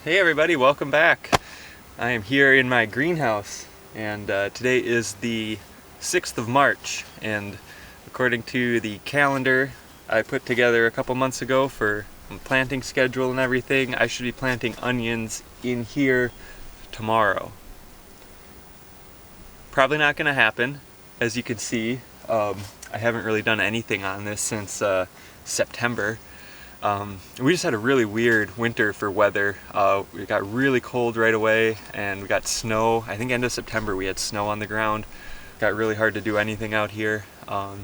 Hey everybody, welcome back. I am here in my greenhouse and today is the 6th of March, and according to the calendar I put together a couple months ago for a planting schedule and everything, I should be planting onions in here tomorrow. Probably not going to happen. As you can see, I haven't really done anything on this since September. We just had a really weird winter for weather. We got really cold right away and we got snow. I think end of September we had snow on the ground. Got really hard to do anything out here. And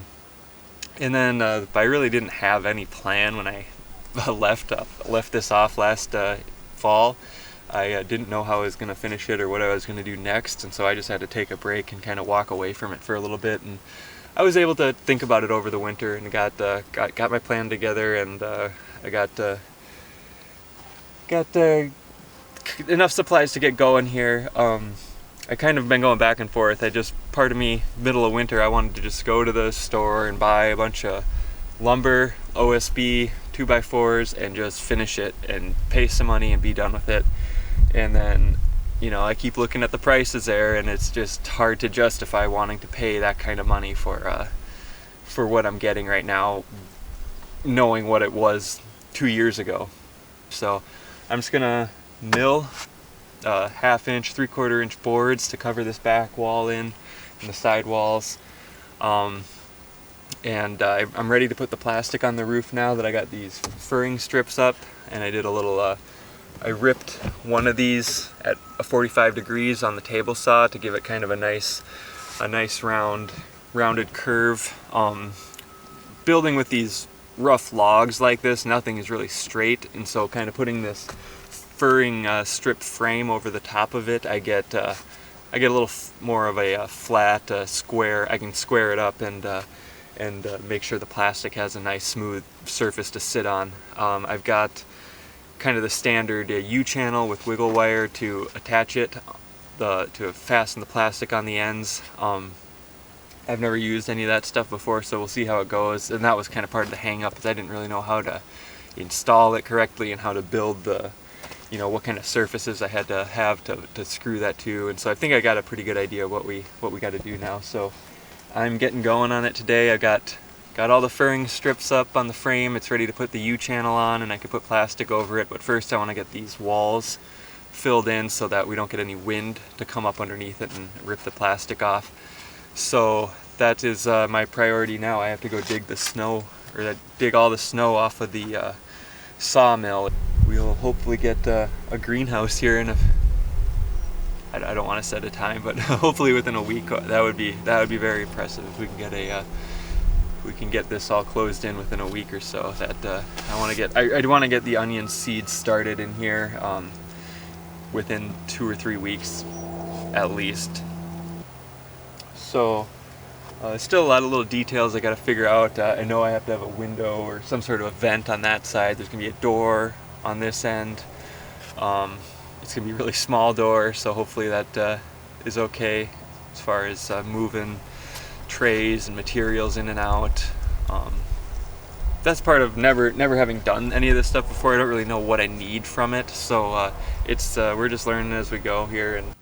then I really didn't have any plan when I left this off last fall. I didn't know how I was going to finish it or what I was going to do next, and so I just had to take a break and kind of walk away from it for a little bit. And I was able to think about it over the winter and got my plan together, and I got enough supplies to get going here. I kind of been going back and forth. Part of me, middle of winter, I wanted to just go to the store and buy a bunch of lumber, OSB, 2x4s, and just finish it and pay some money and be done with it. And then, I keep looking at the prices there, and it's just hard to justify wanting to pay that kind of money for what I'm getting right now, knowing what it was 2 years ago. So I'm just gonna mill 1/2 inch, 3/4 inch boards to cover this back wall and the side walls. And I'm ready to put the plastic on the roof now that I got these furring strips up, and I did a little I ripped one of these at 45 degrees on the table saw to give it kind of a nice rounded curve. Building with these rough logs like this, nothing is really straight, and so kind of putting this furring strip frame over the top of it, I get a little more of a flat square. I can square it up and make sure the plastic has a nice smooth surface to sit on. I've got kind of the standard U-channel with wiggle wire to attach it, to fasten the plastic on the ends. I've never used any of that stuff before, so we'll see how it goes. And that was kind of part of the hang up, is I didn't really know how to install it correctly and how to build what kind of surfaces I had to have to screw that to. And so I think I got a pretty good idea of what we got to do now. So I'm getting going on it today. I got all the furring strips up on the frame. It's ready to put the U-channel on, and I can put plastic over it. But first I want to get these walls filled in so that we don't get any wind to come up underneath it and rip the plastic off. So that is my priority now. I have to go dig all the snow off of the sawmill. We'll hopefully get a greenhouse here I don't want to set a time, but hopefully within a week. That would be very impressive if we can get this all closed in within a week or so. That I want to get the onion seeds started in here within 2 or 3 weeks at least. So still a lot of little details I got to figure out. I know I have to have a window or some sort of a vent on that side. There's gonna be a door on this end. It's gonna be a really small door, so hopefully that is okay as far as moving trays and materials in and out. That's part of never having done any of this stuff before. I don't really know what I need from it, so we're just learning as we go here. And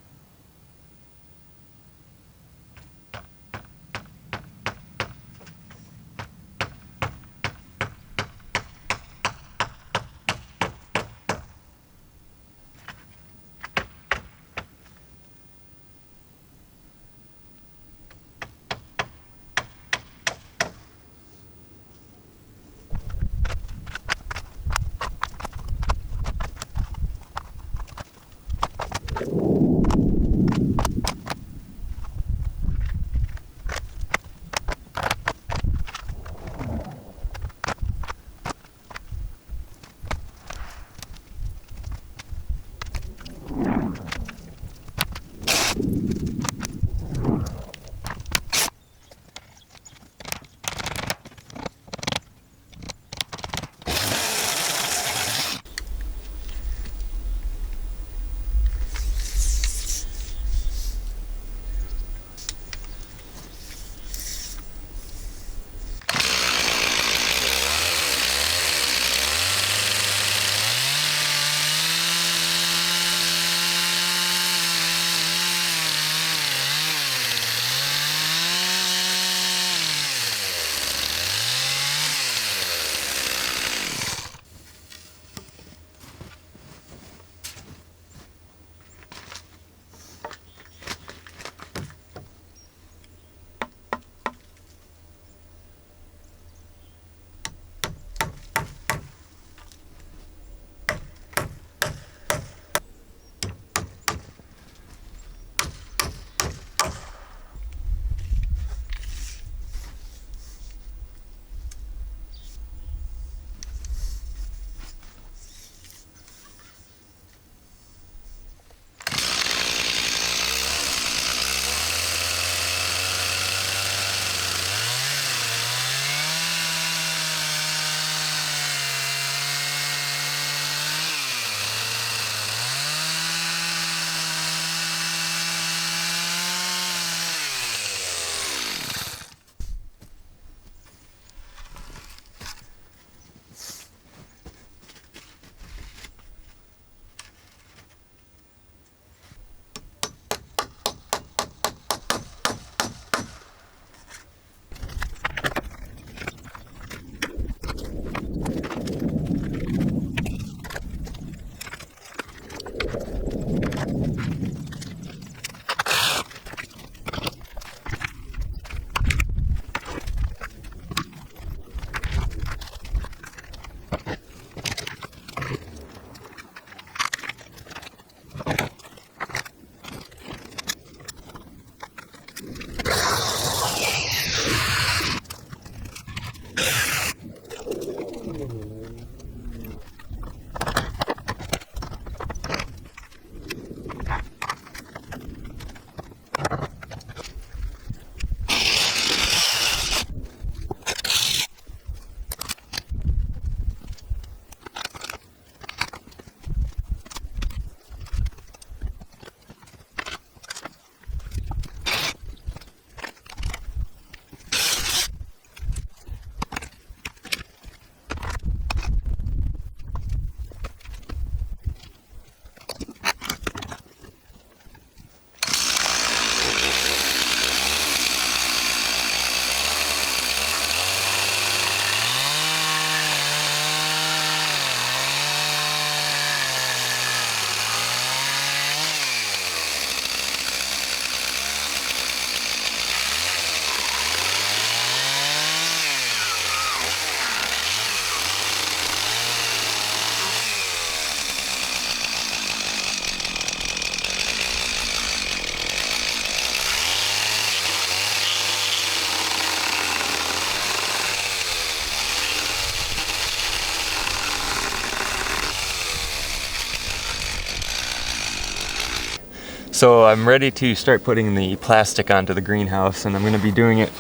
So I'm ready to start putting the plastic onto the greenhouse, and I'm going to be doing it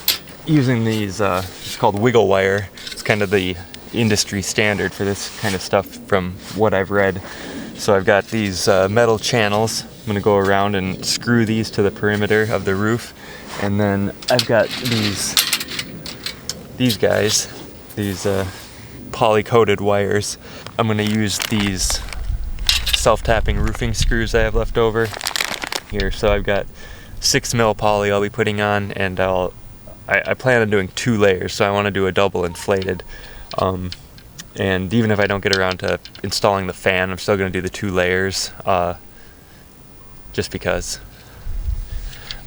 using these, it's called wiggle wire. It's kind of the industry standard for this kind of stuff from what I've read. So I've got these metal channels. I'm going to go around and screw these to the perimeter of the roof. And then I've got these guys, these poly-coated wires. I'm going to use these self-tapping roofing screws I have left over here. So I've got 6 mil poly I'll be putting on, and I plan on doing 2 layers, so I want to do a double inflated. And even if I don't get around to installing the fan, I'm still going to do the 2 layers, just because.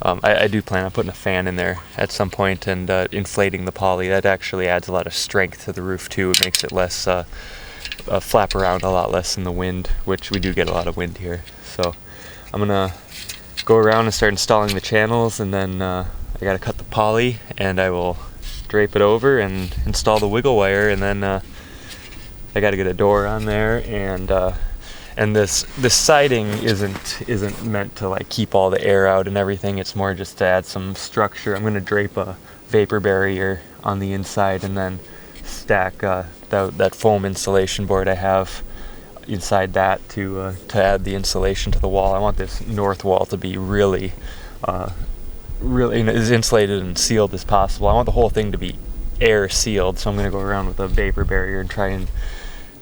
I do plan on putting a fan in there at some point and inflating the poly. That actually adds a lot of strength to the roof too. It makes it less flap around a lot less in the wind, which we do get a lot of wind here. So I'm gonna go around and start installing the channels, and then I gotta cut the poly, and I will drape it over and install the wiggle wire, and then I gotta get a door on there, and this siding isn't meant to like keep all the air out and everything. It's more just to add some structure. I'm gonna drape a vapor barrier on the inside, and then stack that foam insulation board I have inside that to add the insulation to the wall. I want this north wall to be really as insulated and sealed as possible. I want the whole thing to be air sealed, so I'm going to go around with a vapor barrier and try and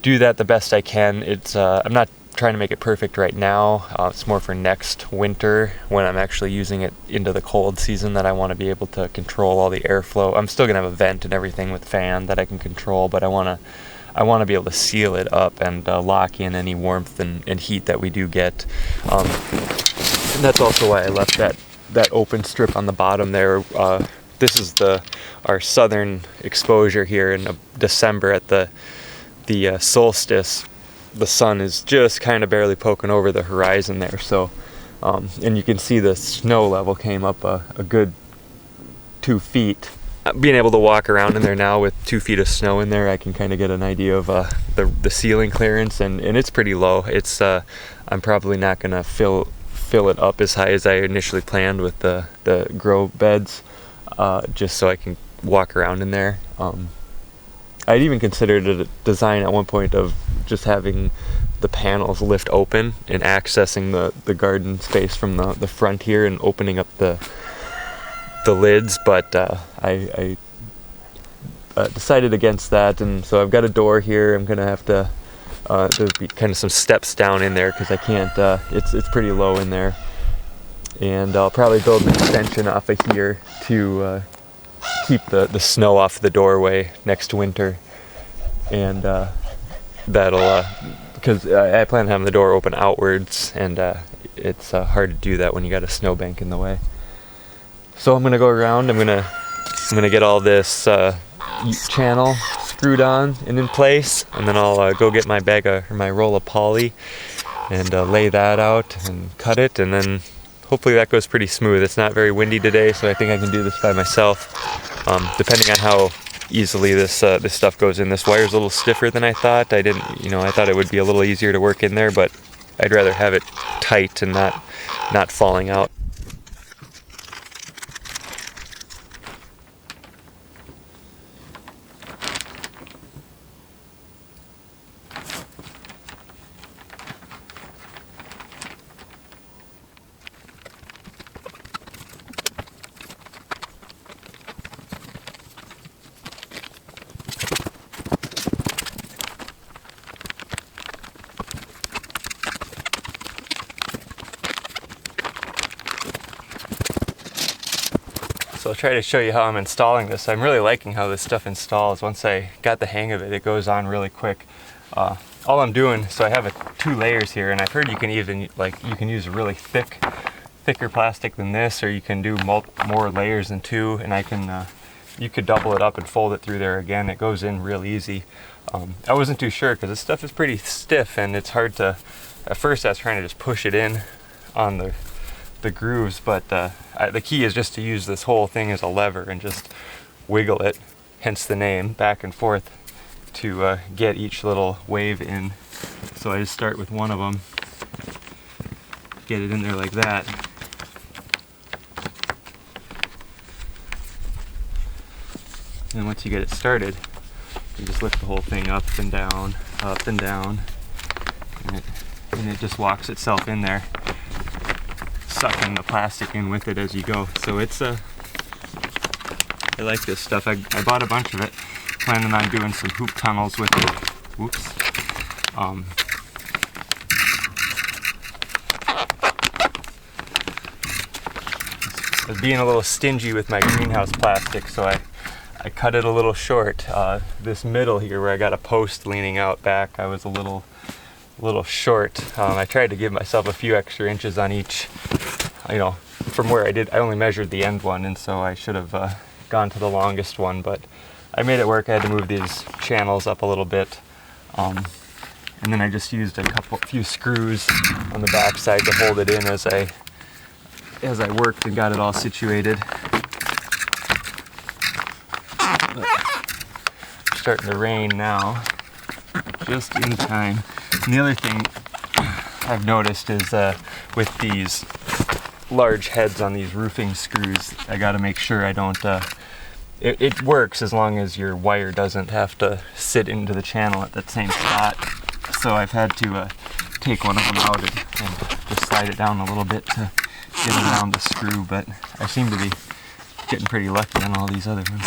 do that the best I can. It's I'm not trying to make it perfect right now. It's more for next winter when I'm actually using it into the cold season, that I want to be able to control all the airflow. I'm still going to have a vent and everything with fan that I can control, but I want to be able to seal it up and lock in any warmth and heat that we do get. And that's also why I left that open strip on the bottom there. This is our southern exposure here in December at the solstice. The sun is just kind of barely poking over the horizon there. So, and you can see the snow level came up a good 2 feet. Being able to walk around in there now with 2 feet of snow in there, I can kind of get an idea of the ceiling clearance, and it's pretty low. It's I'm probably not gonna fill it up as high as I initially planned with the grow beds, just so I can walk around in there. I'd even considered a design at one point of just having the panels lift open and accessing the garden space from the front here and opening up the lids, but I decided against that, and so I've got a door here. I'm gonna have to there'll be kind of some steps down in there because I can't it's pretty low in there, and I'll probably build an extension off of here to keep the snow off the doorway next winter, and that'll because I plan on having the door open outwards, and it's hard to do that when you got a snowbank in the way. So I'm gonna go around. I'm gonna get all this channel screwed on and in place, and then I'll go get my roll of poly and lay that out and cut it, and then hopefully that goes pretty smooth. It's not very windy today, so I think I can do this by myself. Depending on how easily this stuff goes in. This wire's a little stiffer than I thought. I thought it would be a little easier to work in there, but I'd rather have it tight and not falling out. So I'll try to show you how I'm installing this. I'm really liking how this stuff installs. Once I got the hang of it, it goes on really quick. All I'm doing, so I have 2 layers here, and I've heard you can even you can use really thicker plastic than this, or you can do more layers than 2, and I can you could double it up and fold it through there again. It goes in real easy. I wasn't too sure because this stuff is pretty stiff, and it's hard to. At first, I was trying to just push it in on the grooves, but the key is just to use this whole thing as a lever and just wiggle it, hence the name, back and forth to get each little wave in. So I just start with one of them get it in there like that. And once you get it started, you just lift the whole thing up and down, and it just walks itself in there, sucking the plastic in with it as you go. So it's I like this stuff. I bought a bunch of it, planning on doing some hoop tunnels with it. Whoops. I was being a little stingy with my greenhouse plastic, so I cut it a little short. This middle here where I got a post leaning out back, I was a little short. I tried to give myself a few extra inches on each, from where I only measured the end one, and so I should have gone to the longest one, but I made it work. I had to move these channels up a little bit. And then I just used a few screws on the back side to hold it in as I worked and got it all situated. It's starting to rain now, just in time. And the other thing I've noticed is with these large heads on these roofing screws, I got to make sure I don't. It works as long as your wire doesn't have to sit into the channel at that same spot. So I've had to take one of them out and just slide it down a little bit to get it around the screw, but I seem to be getting pretty lucky on all these other ones.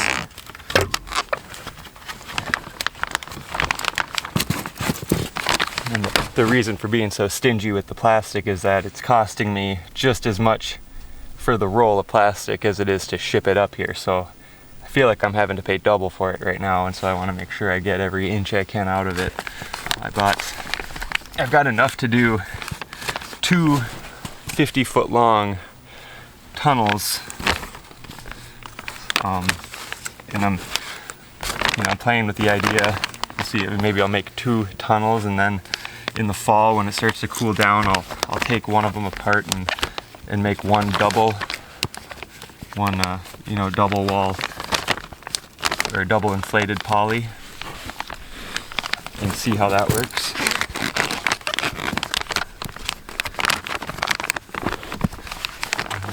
And the reason for being so stingy with the plastic is that it's costing me just as much for the roll of plastic as it is to ship it up here. So I feel like I'm having to pay double for it right now, and so I want to make sure I get every inch I can out of it. I've got enough to do 2 50-foot long tunnels, and I'm playing with the idea. We'll see, maybe I'll make 2 tunnels, and then in the fall when it starts to cool down, I'll take one of them apart and make one double wall or double inflated poly, and see how that works.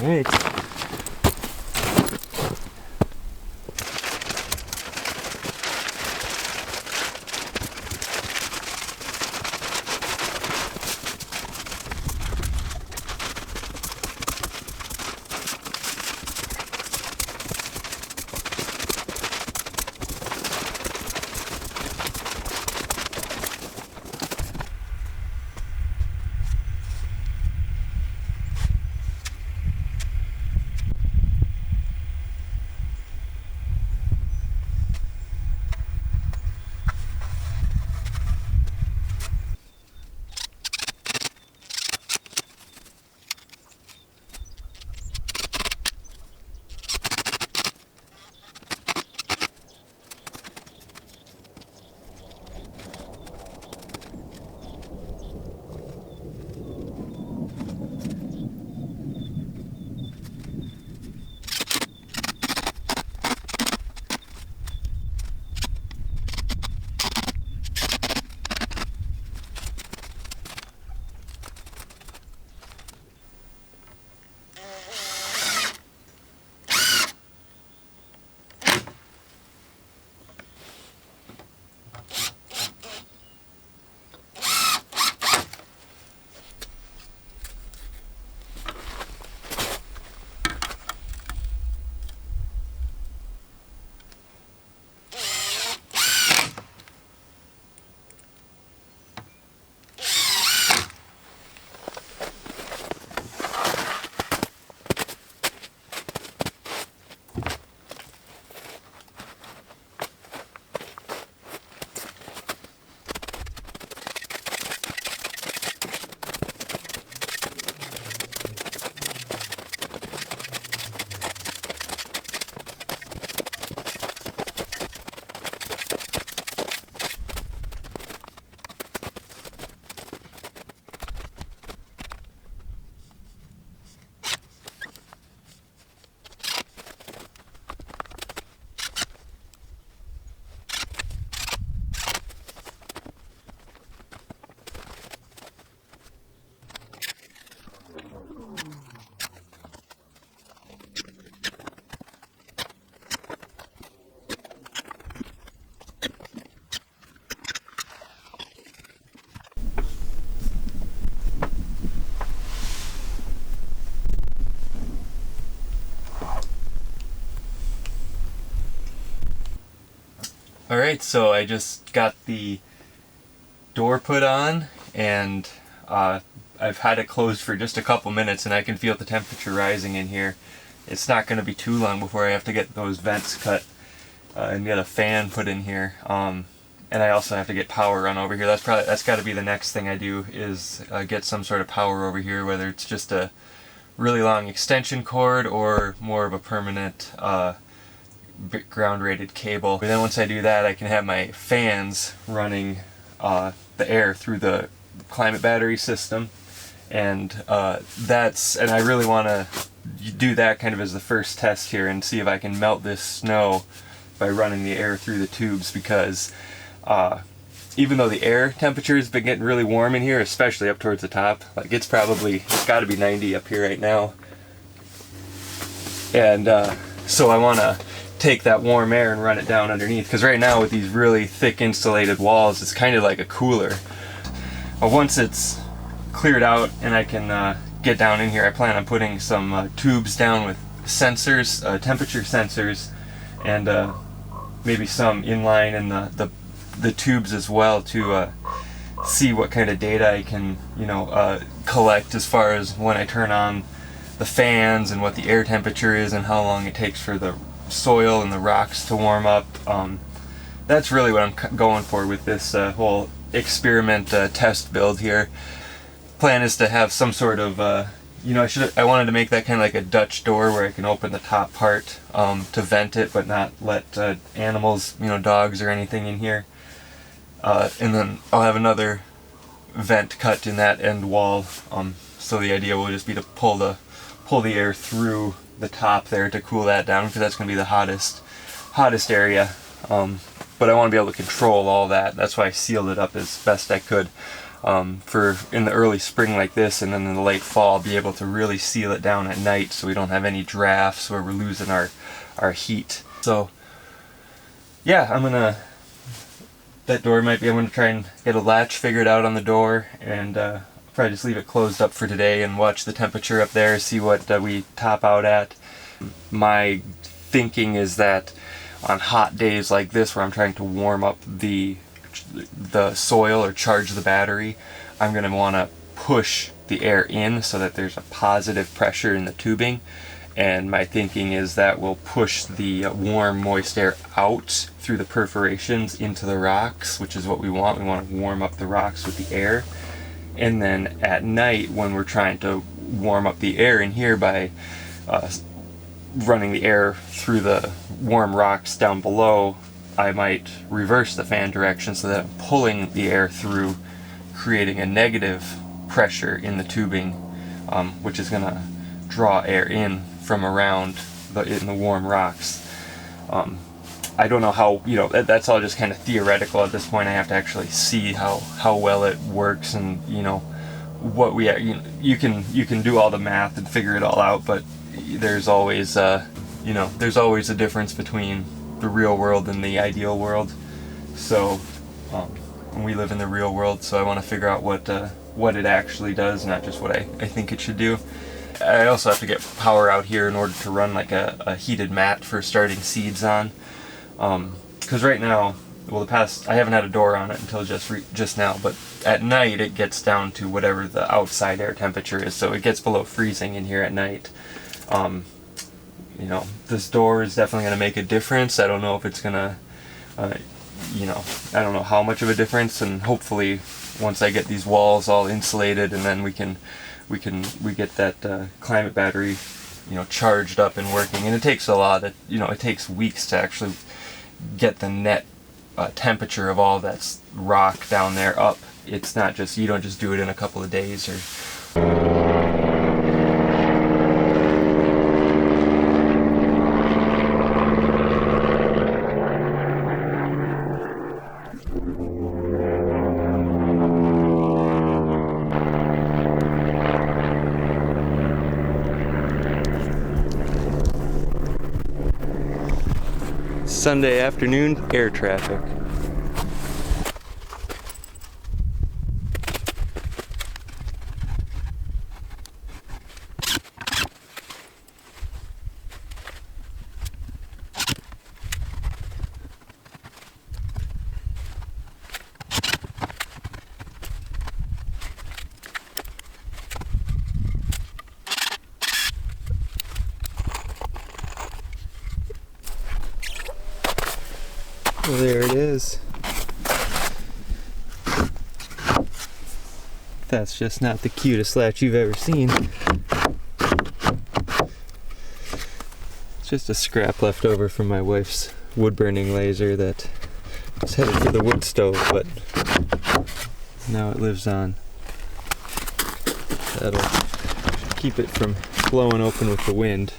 All right. Alright, so I just got the door put on, and I've had it closed for just a couple minutes, and I can feel the temperature rising in here. It's not going to be too long before I have to get those vents cut and get a fan put in here. And I also have to get power run over here. That's got to be the next thing I do, is get some sort of power over here, whether it's just a really long extension cord or more of a permanent ground rated cable. But then once I do that, I can have my fans running the air through the climate battery system, and I really want to do that kind of as the first test here and see if I can melt this snow by running the air through the tubes, because even though the air temperature has been getting really warm in here, especially up towards the top, like it's got to be 90 up here right now, and so I want to take that warm air and run it down underneath, because right now with these really thick insulated walls, it's kind of like a cooler. But once it's cleared out and I can get down in here, I plan on putting some tubes down with sensors, temperature sensors, and maybe some inline in the tubes as well, to see what kind of data I can collect as far as when I turn on the fans and what the air temperature is and how long it takes for the soil and the rocks to warm up. That's really what I'm going for with this whole experiment test build here. Plan is to have some sort of I wanted to make that kind of like a Dutch door where I can open the top part to vent it, but not let animals, dogs or anything in here. And then I'll have another vent cut in that end wall. So the idea will just be to pull the air through the top there to cool that down, because that's going to be the hottest area. But I want to be able to control all that. That's why I sealed it up as best I could. For in the early spring like this, and then in the late fall, be able to really seal it down at night so we don't have any drafts where we're losing our heat. So yeah, I'm gonna try and get a latch figured out on the door, and probably just leave it closed up for today and watch the temperature up there, see what we top out at. My thinking is that on hot days like this, where I'm trying to warm up the soil or charge the battery, I'm going to want to push the air in so that there's a positive pressure in the tubing, and my thinking is that we'll push the warm moist air out through the perforations into the rocks, which is what we want. We want to warm up the rocks with the air, and then at night, when we're trying to warm up the air in here by running the air through the warm rocks down below, I might reverse the fan direction so that I'm pulling the air through, creating a negative pressure in the tubing, which is going to draw air in from around in the warm rocks. I don't know how, that's all just kind of theoretical at this point. I have to actually see how well it works, and what you can do all the math and figure it all out, but there's always there's always a difference between the real world and the ideal world. So we live in the real world, so I want to figure out what it actually does, not just what I think it should do. I also have to get power out here in order to run like a heated mat for starting seeds on, because right now, I haven't had a door on it until just now, but at night it gets down to whatever the outside air temperature is, so it gets below freezing in here at night. This door is definitely going to make a difference. I don't know if it's going to, I don't know how much of a difference, and hopefully once I get these walls all insulated, and then we get that climate battery, charged up and working. And it takes a lot of, it takes weeks to actually get the net temperature of all that rock down there up. It's not just, you don't just do it in a couple of days or... Sunday afternoon air traffic. So there it is. That's just not the cutest latch you've ever seen. It's just a scrap left over from my wife's wood burning laser that was headed for the wood stove, but now it lives on. That'll keep it from blowing open with the wind.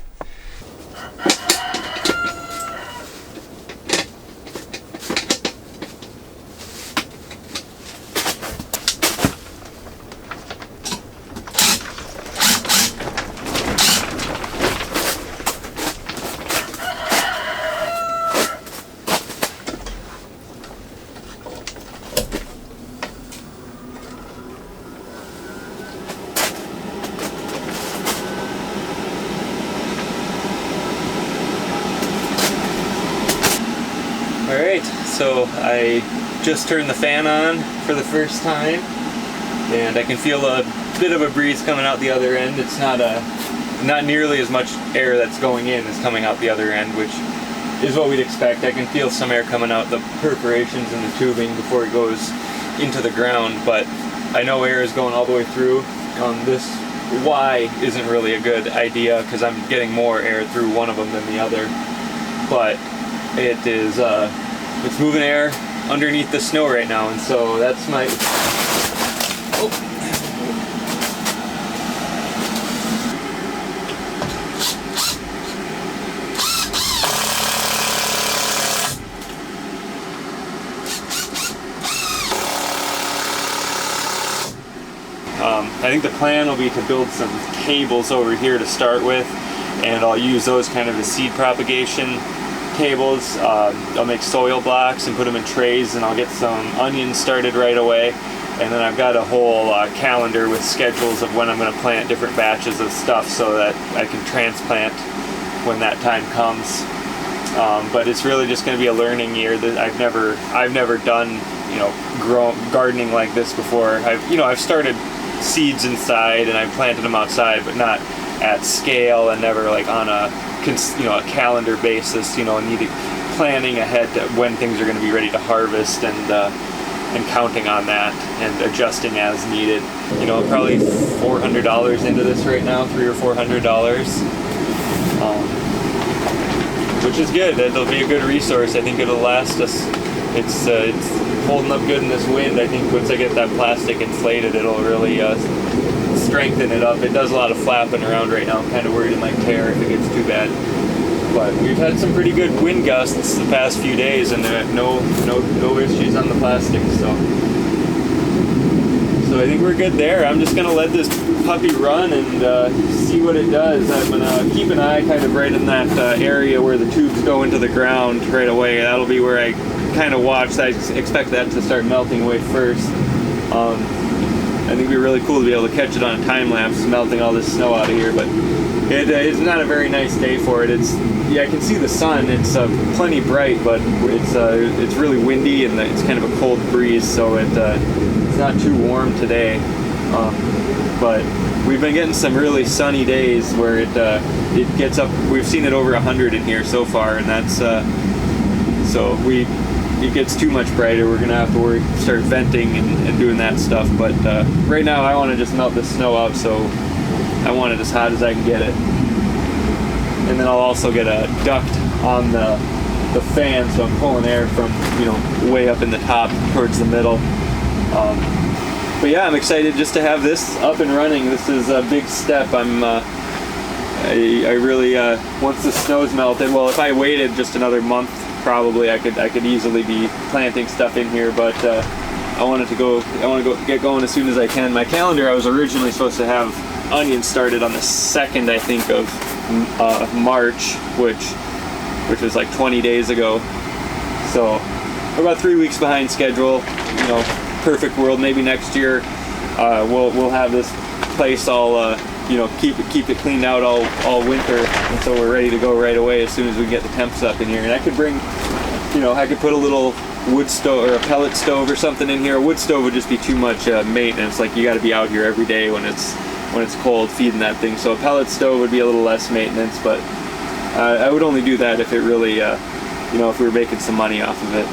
Alright, so I just turned the fan on for the first time, and I can feel a bit of a breeze coming out the other end. It's not nearly as much air that's going in as coming out the other end, which is what we'd expect. I can feel some air coming out the perforations in the tubing before it goes into the ground, but I know air is going all the way through. This Y isn't really a good idea because I'm getting more air through one of them than the other, but it is it's moving air underneath the snow right now, and so that's my I think the plan will be to build some cables over here to start with, and I'll use those kind of as seed propagation cables. I'll make soil blocks and put them in trays, and I'll get some onions started right away. And then I've got a whole calendar with schedules of when I'm going to plant different batches of stuff so that I can transplant when that time comes. But it's really just going to be a learning year. That I've never done, gardening like this before. I've started seeds inside and I've planted them outside, but not at scale, and never like on a calendar basis, needing planning ahead to when things are going to be ready to harvest, and counting on that and adjusting as needed. I'm probably $400 into this right now, $300 or $400, which is good. It'll be a good resource. I think it'll last us. It's holding up good in this wind. I think once I get that plastic inflated, it'll really strengthen it up. It does a lot of flapping around right now. I'm kind of worried it might tear if it gets too bad. But we've had some pretty good wind gusts the past few days, and no issues on the plastic. So I think we're good there. I'm just gonna let this puppy run and see what it does. I'm gonna keep an eye kind of right in that area where the tubes go into the ground right away. That'll be where I kind of watch. I expect that to start melting away first. I think it'd be really cool to be able to catch it on a time lapse, melting all this snow out of here. But it's not a very nice day for it. I can see the sun. It's plenty bright, but it's really windy, and it's kind of a cold breeze, so it's not too warm today. But we've been getting some really sunny days where it gets up. We've seen it over 100 in here so far, and that's it gets too much brighter, we're gonna have to start venting and doing that stuff. But right now I want to just melt the snow out, so I want it as hot as I can get it. And then I'll also get a duct on the fan, so I'm pulling air from way up in the top towards the middle. But yeah, I'm excited just to have this up and running. This is a big step. I really once the snow's melted, well, if I waited just another month, probably I could easily be planting stuff in here, but I want to get going as soon as I can. My calendar, I was originally supposed to have onions started on the 2nd, I think, of March, which was like 20 days ago. So we're about 3 weeks behind schedule. Perfect world. Maybe next year we'll have this place all keep it cleaned out all winter, and so we're ready to go right away as soon as we get the temps up in here. And I could bring, I could put a little wood stove or a pellet stove or something in here. A wood stove would just be too much maintenance. Like, you got to be out here every day when it's cold feeding that thing. So a pellet stove would be a little less maintenance, but I would only do that if it really you know, if we were making some money off of it.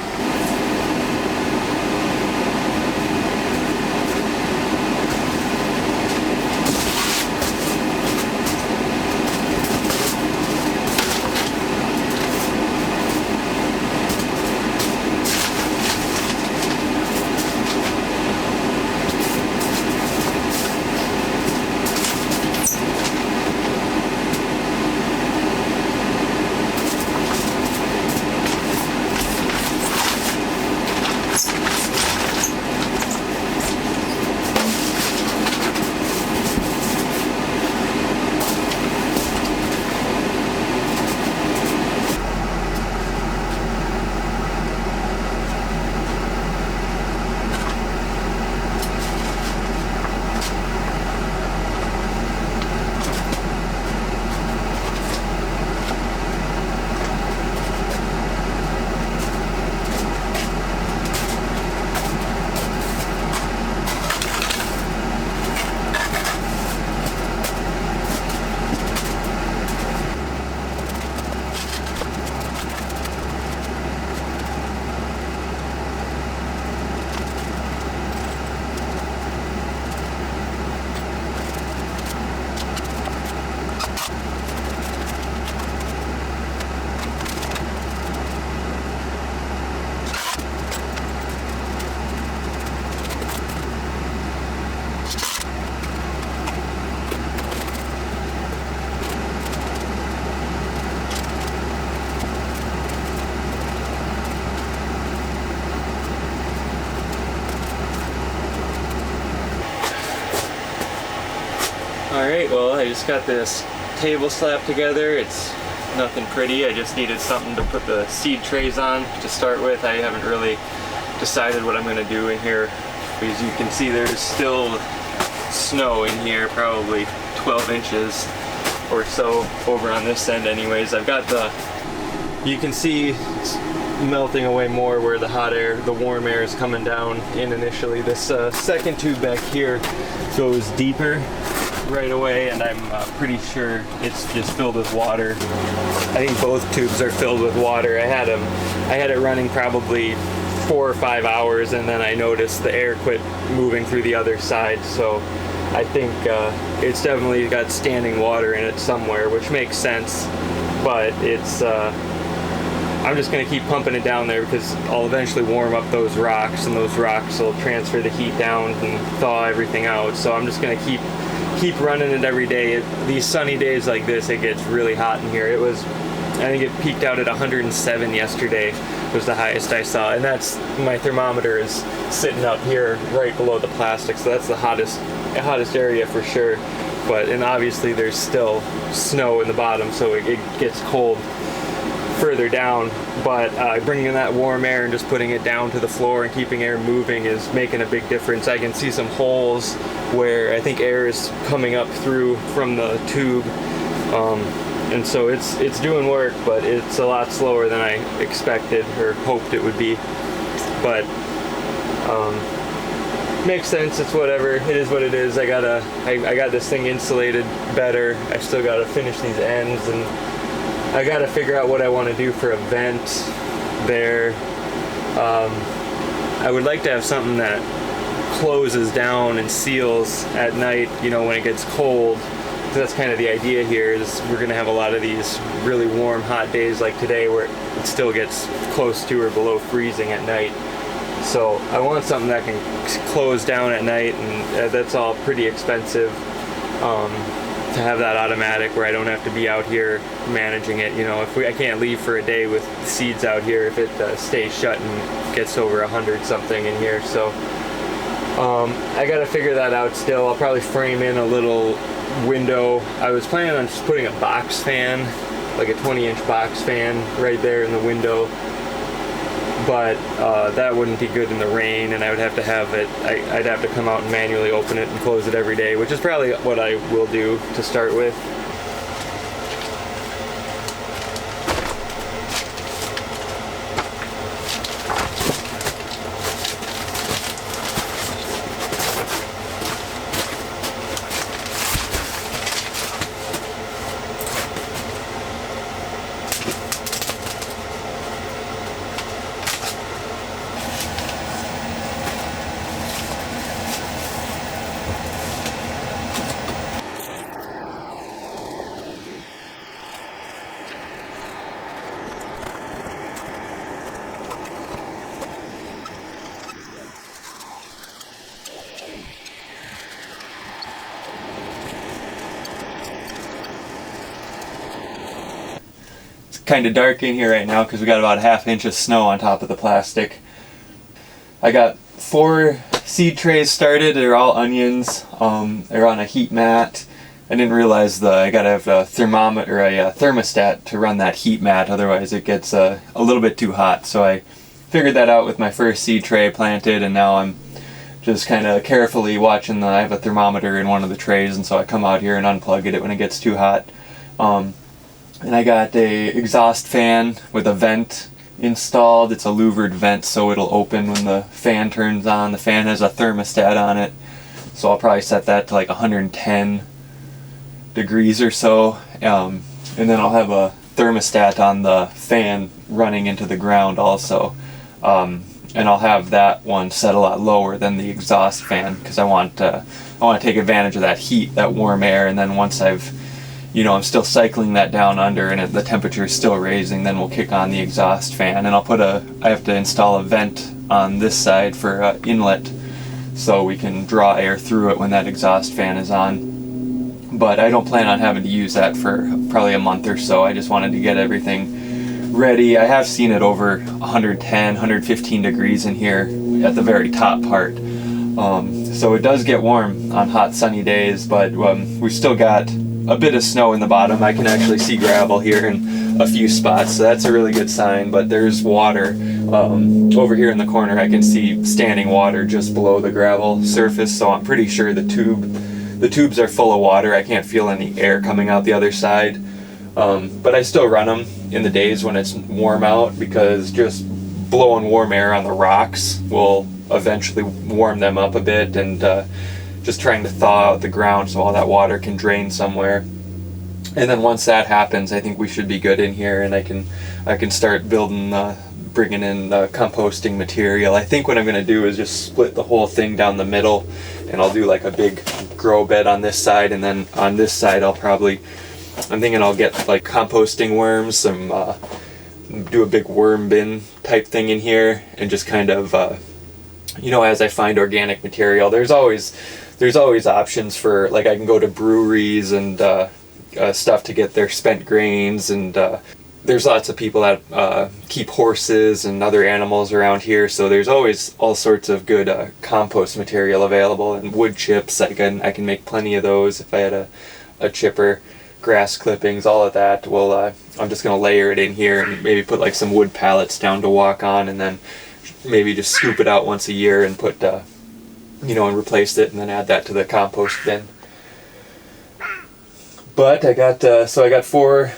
Alright, well, I just got this table slab together. It's nothing pretty. I just needed something to put the seed trays on to start with. I haven't really decided what I'm going to do in here. As you can see, there's still snow in here, probably 12 inches or so over on this end anyways. I've got you can see it's melting away more where the hot air, the warm air is coming down in initially. This second tube back here goes deeper right away, and I'm pretty sure it's just filled with water. I think both tubes are filled with water. I had it running probably 4 or 5 hours, and then I noticed the air quit moving through the other side, so I think it's definitely got standing water in it somewhere, which makes sense, but it's I'm just going to keep pumping it down there because I'll eventually warm up those rocks, and those rocks will transfer the heat down and thaw everything out. So I'm just going to keep running it every day. These sunny days like this, it gets really hot in here. I think it peaked out at 107 yesterday was the highest I saw, and that's, my thermometer is sitting up here right below the plastic, so that's the hottest area for sure. And obviously there's still snow in the bottom, so it gets cold further down, but bringing in that warm air and just putting it down to the floor and keeping air moving is making a big difference. I can see some holes where I think air is coming up through from the tube, and so it's doing work, but it's a lot slower than I expected or hoped it would be. But makes sense. It's whatever. It is what it is. I got this thing insulated better. I still got to finish these ends, and I got to figure out what I want to do for a vent there. I would like to have something that closes down and seals at night, you know, when it gets cold. That's kind of the idea here, is we're going to have a lot of these really warm, hot days like today where it still gets close to or below freezing at night. So I want something that can close down at night, and that's all pretty expensive. To have that automatic where I don't have to be out here managing it. You know, I can't leave for a day with seeds out here if it stays shut and gets over 100 something in here. So I got to figure that out still. I'll probably frame in a little window. I was planning on just putting a box fan, like a 20-inch box fan right there in the window, but that wouldn't be good in the rain, and I would have to have it, I'd have to come out and manually open it and close it every day, which is probably what I will do to start with. kind of dark in here right now because we got about a ½ inch of snow on top of the plastic. I got 4 seed trays started. They're all onions. They're on a heat mat. I didn't realize I gotta have a thermometer, a thermostat to run that heat mat, otherwise it gets a little bit too hot. So I figured that out with my first seed tray planted, and now I'm just kind of carefully watching. I have a thermometer in one of the trays, and so I come out here and unplug it when it gets too hot. And I got a exhaust fan with a vent installed. It's a louvered vent, so it'll open when the fan turns on. The fan has a thermostat on it, so I'll probably set that to like 110 degrees or so, and then I'll have a thermostat on the fan running into the ground also, and I'll have that one set a lot lower than the exhaust fan because I want to take advantage of that heat, that warm air, and then once I'm still cycling that down under and the temperature is still raising, then we'll kick on the exhaust fan. And I have to install a vent on this side for inlet so we can draw air through it when that exhaust fan is on. But I don't plan on having to use that for probably a month or so. I just wanted to get everything ready. I have seen it over 110, 115 degrees in here at the very top part. So it does get warm on hot sunny days, but we've still got a bit of snow in the bottom. I can actually see gravel here in a few spots, so that's a really good sign. But there's water over here in the corner. I can see standing water just below the gravel surface, so I'm pretty sure the tubes are full of water. I can't feel any air coming out the other side. But I still run them in the days when it's warm out, because just blowing warm air on the rocks will eventually warm them up a bit, and just trying to thaw out the ground so all that water can drain somewhere. And then once that happens, I think we should be good in here, and I can start bringing in composting material. I think what I'm going to do is just split the whole thing down the middle, and I'll do like a big grow bed on this side, and then on this side I'm thinking I'll get like composting worms, do a big worm bin type thing in here, and just kind of as I find organic material, there's always options for, like, I can go to breweries and stuff to get their spent grains, and there's lots of people that keep horses and other animals around here, so there's always all sorts of good compost material available. And wood chips, I can make plenty of those if I had a chipper. Grass clippings, all of that. Well, I'm just going to layer it in here and maybe put like some wood pallets down to walk on, and then maybe just scoop it out once a year and put and replace it, and then add that to the compost bin. But I got four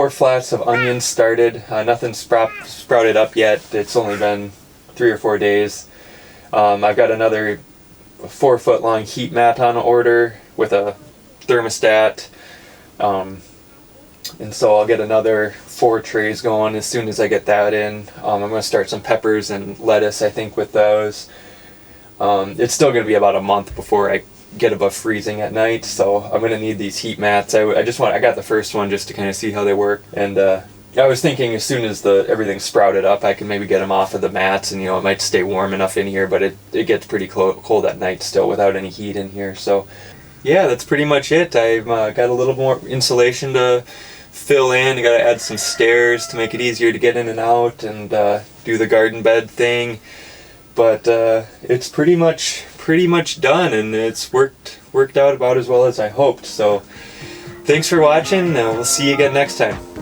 flats of onions started. Nothing sprouted up yet. It's only been 3 or 4 days. I've got another 4-foot long heat mat on order with a thermostat. And so I'll get another 4 trays going as soon as I get that in. I'm going to start some peppers and lettuce, I think, with those. It's still going to be about a month before I get above freezing at night, so I'm going to need these heat mats. I got the first one just to kind of see how they work, and I was thinking as soon as everything sprouted up, I can maybe get them off of the mats, and it might stay warm enough in here, but it gets pretty cold at night still without any heat in here. So yeah, that's pretty much it. I've got a little more insulation to fill in. I got to add some stairs to make it easier to get in and out, and do the garden bed thing. But it's pretty much done, and it's worked out about as well as I hoped. So thanks for watching, and we'll see you again next time.